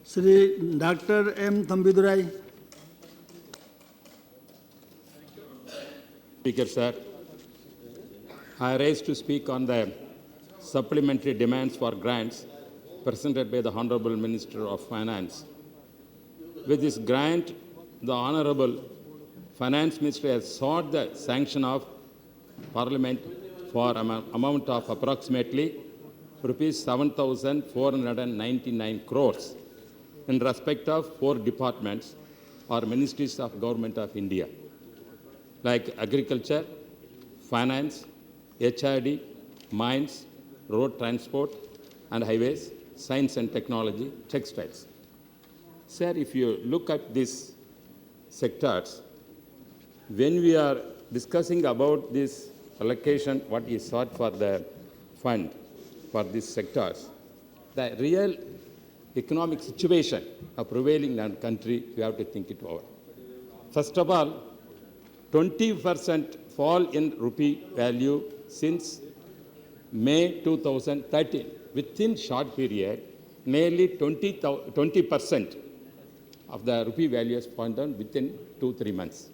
Sri Dr. M. Thambidurai. Speaker, sir, I rise to speak on the supplementary demands for grants presented by the Honorable Minister of Finance. With this grant, the Honorable Finance Minister has sought the sanction of Parliament for an amount of approximately rupees 7,499 crores in respect of 4 departments or ministries of Government of India, like Agriculture, Finance, HRD, Mines, Road Transport and Highways, Science and Technology, Textiles. Sir, if you look at these sectors, when we are discussing about this allocation, what is sought for the fund for these sectors, the real economic situation of prevailing in our country, we have to think it over. First of all, 20% fall in rupee value since May 2013. Within short period, nearly 20% of the rupee value has fallen down within 2-3 months.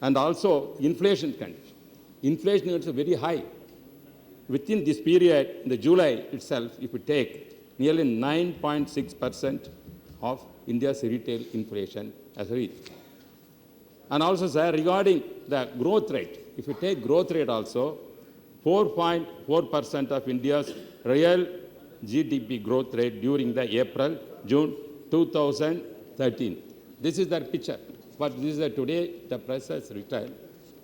And also inflation condition. Inflation is very high. Within this period, in the July itself, if you take nearly 9.6% of India's retail inflation as reached. And also, sir, regarding the growth rate, if you take growth rate also, 4.4% of India's real GDP growth rate during the April-June 2013. This is the picture. But this is today the press has returned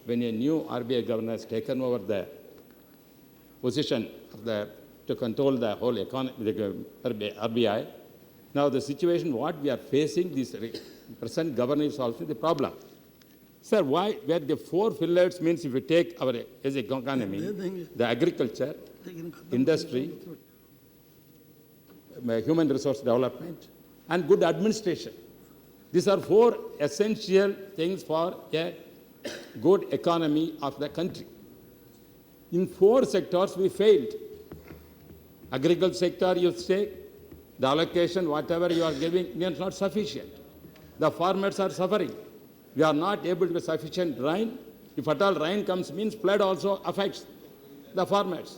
when a new RBI governor has taken over the position of to control the whole economy, the RBI. Now the situation what we are facing, this present governor is also the problem. Sir, why? Where the 4 pillars means if you take our as economy, the agriculture, industry, human resource development, and good administration. These are 4 essential things for a good economy of the country. In 4 sectors, we failed. Agriculture sector, you say, the allocation, whatever you are giving, is not sufficient. The farmers are suffering. We are not able to get sufficient rain. If at all rain comes, means flood also affects the farmers.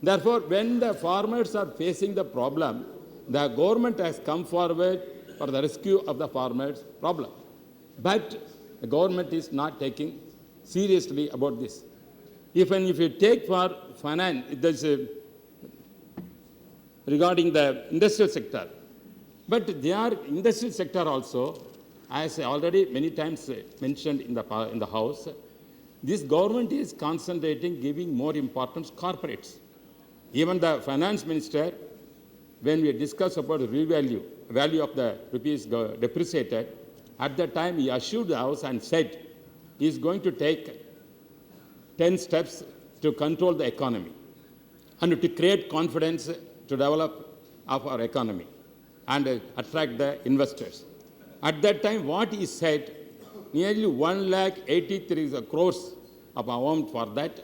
Therefore, when the farmers are facing the problem, the government has come forward for the rescue of the farmers' problem. But the government is not taking seriously about this. Even if you take for finance, there's regarding the industrial sector, but their industrial sector also, as I already many times mentioned in the House, this government is concentrating, giving more importance to corporates. Even the finance minister, when we discuss about the real value of the rupees depreciated, at that time he assured the House and said he is going to take 10 steps to control the economy and to create confidence to develop of our economy and attract the investors. At that time, what he said, nearly 1,83 crores of amount for that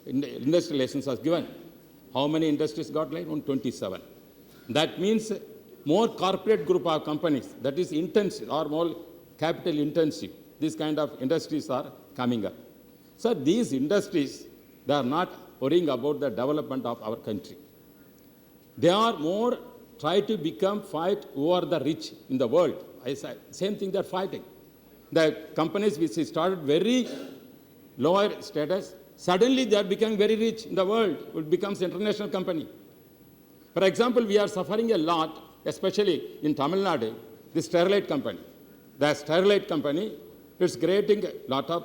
industrial license was given. How many industries got like? 127. That means more corporate group of companies, that is intensive or more capital intensive. These kind of industries are coming up. So these industries, they are not worrying about the development of our country. They are more try to fight over the rich in the world. I said, same thing they're fighting. The companies which started very lower status, suddenly they are becoming very rich in the world. It becomes international company. For example, we are suffering a lot, especially in Tamil Nadu, the Sterlite company. The Sterlite company is creating a lot of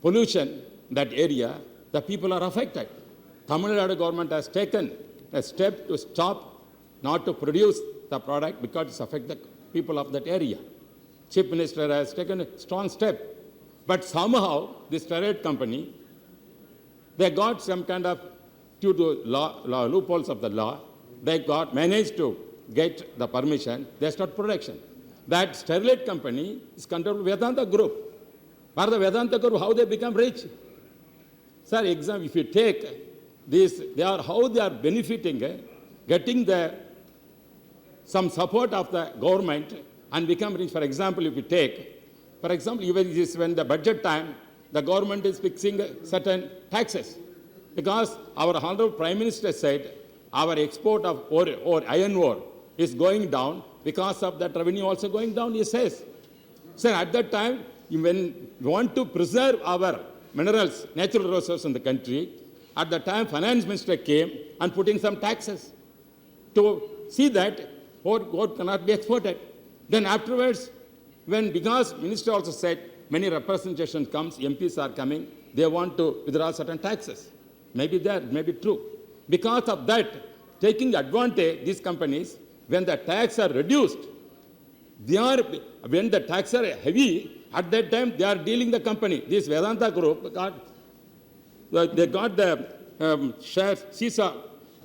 pollution in that area. The people are affected. Tamil Nadu government has taken a step to stop, not to produce the product because it affects the people of that area. Chief Minister has taken a strong step. But somehow, this Sterlite company, they got some kind of, due to loopholes of the law, they managed to get the permission, they start production. That Sterlite company is controlled by Vedanta Group. For the Vedanta Group, how they become rich? Sir, if you take this, how they are benefiting, getting the some support of the government and become rich. For example, if you take, for example, even this when the budget time, the government is fixing certain taxes. Because our Honorable Prime Minister said our export of ore or iron ore is going down because of that revenue also going down, he says. So at that time, when we want to preserve our minerals, natural resources in the country, at the time finance minister came and putting some taxes to see that ore cannot be exported. Then afterwards, because minister also said many representation comes, MPs are coming, they want to withdraw certain taxes. Maybe that, maybe true. Because of that, taking advantage, these companies, when the tax are reduced, when the tax are heavy, at that time they are dealing the company. This Vedanta group, they got the shares, CISA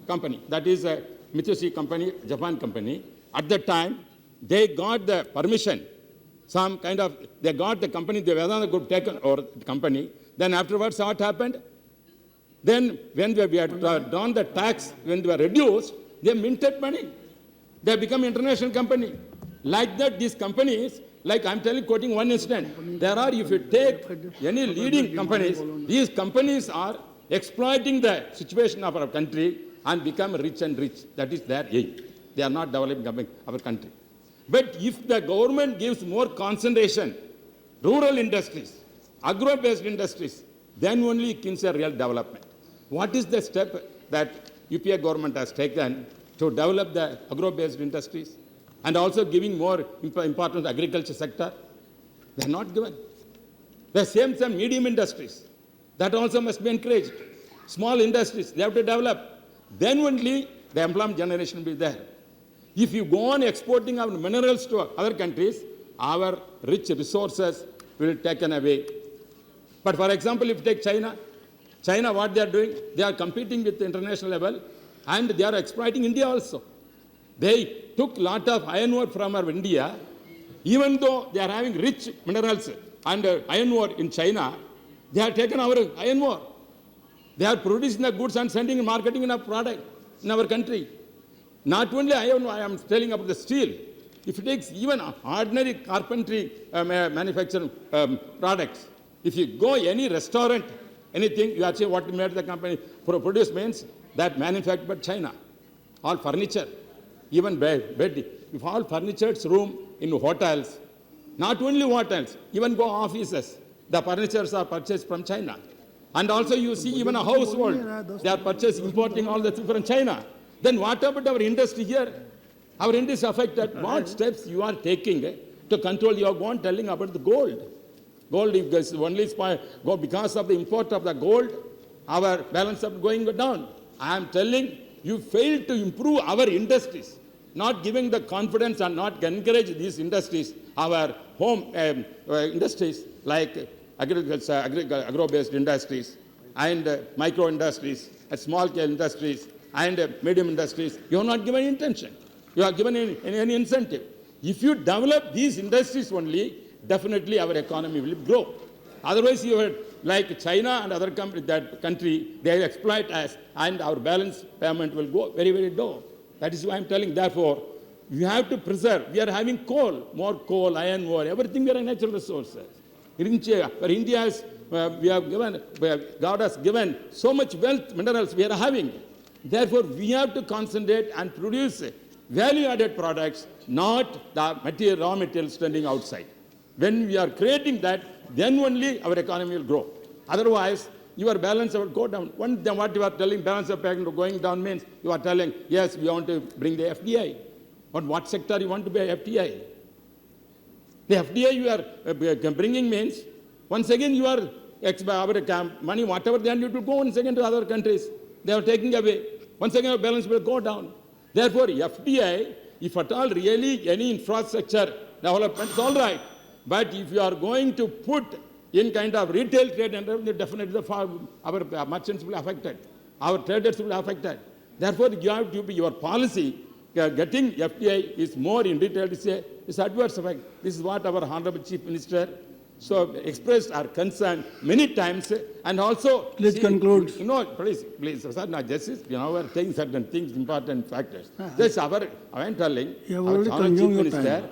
company, that is a Mitsubishi company, Japan company. At that time, they got the permission, some kind of, they got the company, the Vedanta group taken or the company. Then afterwards, what happened? Then when we had done the tax, when they were reduced, they minted money. They become international company. Like that, these companies, like I'm quoting one incident, there are, if you take any leading companies, these companies are exploiting the situation of our country and become rich and rich. That is their aim. They are not developing our country. But if the government gives more concentration, rural industries, agro-based industries, then only it can say real development. What is the step that UPA government has taken to develop the agro-based industries and also giving more importance to agriculture sector? They are not given. The same medium industries, that also must be encouraged. Small industries, they have to develop. Then only the employment generation will be there. If you go on exporting our minerals to other countries, our rich resources will be taken away. But for example, if you take China, what they are doing, they are competing with the international level and they are exploiting India also. They took a lot of iron ore from our India, even though they are having rich minerals and iron ore in China, they have taken our iron ore. They are producing the goods and sending and marketing in our product in our country. Not only iron ore, I am telling about the steel. If it takes even ordinary carpentry manufacturing products, if you go any restaurant, anything, you are saying what made the company produce means that manufactured by China. All furniture, even bed. If all furniture's room in hotels, not only hotels, even go offices, the furnitures are purchased from China. And also you see even a household, they are purchasing, importing all the things from China. Then what about our industry here? Our industry affected. What steps you are taking to control? You are going telling about the gold. Gold is only go because of the import of the gold, our balance is going down. I am telling you failed to improve our industries, not giving the confidence and not encourage these industries, our home industries like agriculture, agro-based industries and micro industries, small scale industries and medium industries. You are not given intention. You are given any incentive. If you develop these industries only, definitely our economy will grow. Otherwise, you are like China and other country, they exploit us and our balance payment will go very, very low. That is why I am telling, therefore, we have to preserve. We are having coal, more coal, iron ore, everything we are natural resources. For India, God has given so much wealth, minerals we are having. Therefore, we have to concentrate and produce value-added products, not the material, raw materials standing outside. When we are creating that, then only our economy will grow. Otherwise, your balance will go down. What you are telling, balance of payment going down means you are telling, yes, we want to bring the FDI. But what sector you want to be FDI? The FDI you are bringing means, once again you are, our money, whatever they need to go once again to other countries. They are taking away. Once again, our balance will go down. Therefore, FDI, if at all really any infrastructure development, it's all right. But if you are going to put in kind of retail trade, and definitely our merchants will be affected. Our traders will be affected. Therefore, you have to be your policy. Getting FDI is more in retail, is adverse effect. This is what our Honorable Chief Minister so expressed our concern many times, and also Please conclude. No, please, sir. Now, justice, we're saying certain things, important factors. Just I am telling, You have our already Honorable Chief consumed your Minister time.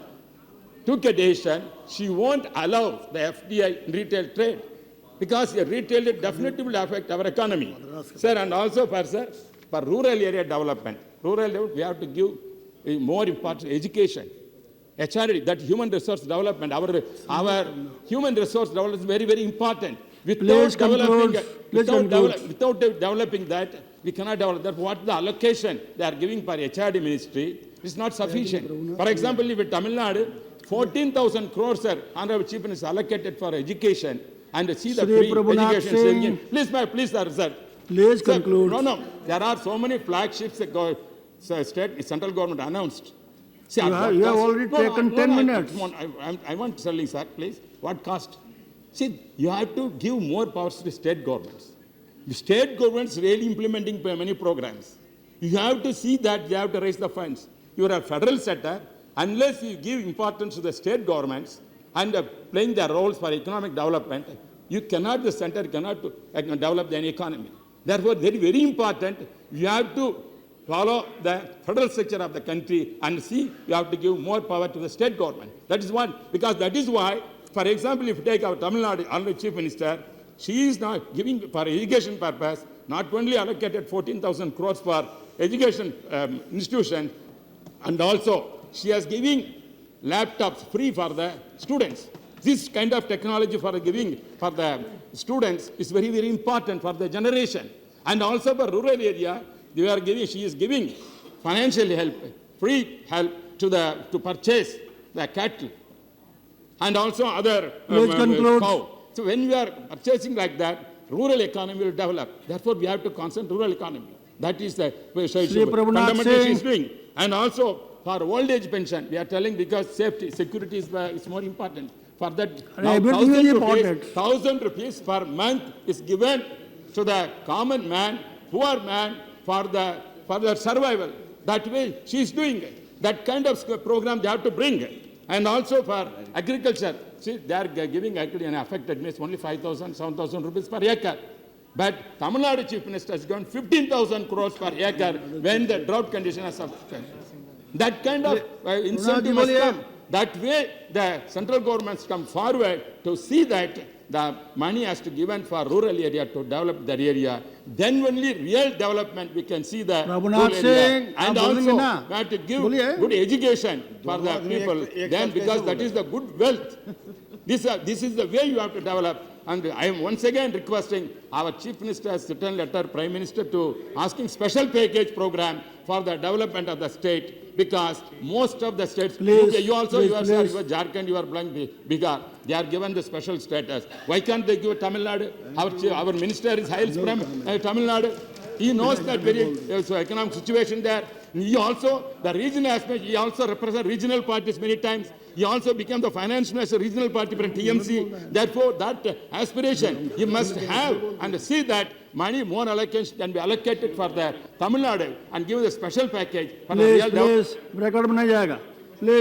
took a decision. She won't allow the FDI in retail trade because the retail definitely will affect our economy, sir, and also for rural area development. Rural level, we have to give more important education. HRD, that human resource development, our human resource development is very, very important. Please conclude. Without developing that, we cannot develop that. What the allocation they are giving for HRD ministry is not sufficient. For example, if in Tamil Nadu, 14,000 crores, sir, Honorable Chief Minister allocated for education, and see the Shri free Prabhunath education. Singh. Please, sir. Please Sir, conclude. No. There are so many flagships that central government announced. See, You have already taken 10 minutes. I want to tell you, sir, please. What cost? See, you have to give more powers to the state governments. The state governments really implementing many programs. You have to see that you have to raise the funds. You are a federal sector. Unless you give importance to the state governments and playing their roles for economic development, the center cannot develop any economy. Therefore, very, very important, you have to follow the federal structure of the country and see you have to give more power to the state government. That is what, because that is why, for example, if you take our Tamil Nadu Honorable Chief Minister, she is now giving for education purpose, not only allocated 14,000 crores for education institutions, and also she is giving laptops free for the students. This kind of technology for giving for the students is very, very important for the generation. And also for rural area, she is giving financial help, free help to purchase the cattle and also other cow. So when we are purchasing like that, rural economy will develop. Therefore, we have to concentrate rural economy. That is the fundamental she is doing. And also for old age pension, we are telling because security is more important. For that, now 1,000 rupees per month is given to the common man, poor man, for their survival. That way, she is doing it. That kind of program they have to bring. And also for agriculture, see, they are giving actually an affected means only 5,000, 7,000 rupees per acre. But Tamil Nadu Chief Minister has given 15,000 crores per acre when the drought condition is sufficient. That kind of incentive must come. That way, the central governments come forward to see that the money has to be given for rural area to develop that area. Then only real development we can see the rural area. And also, we have to give good education for the people. Then, because that is the good wealth. This is the way you have to develop. And I am once again requesting our Chief Minister has written letter, Prime Minister, to asking special package program for the development of the state, because most of the states, you are Jharkhand, you are belonging Bihar, they are given the special status. Why can't they give Tamil Nadu? Our minister is hails from Tamil Nadu. He knows that very economic situation there. He also, the regional aspect, he also represents regional parties many times. He also became the finance minister, regional party from TMC. Therefore, that aspiration he must have and see that money, more allocation can be allocated for the Tamil Nadu and give the special package for the real development. Please, record में नहीं जाएगा. Please.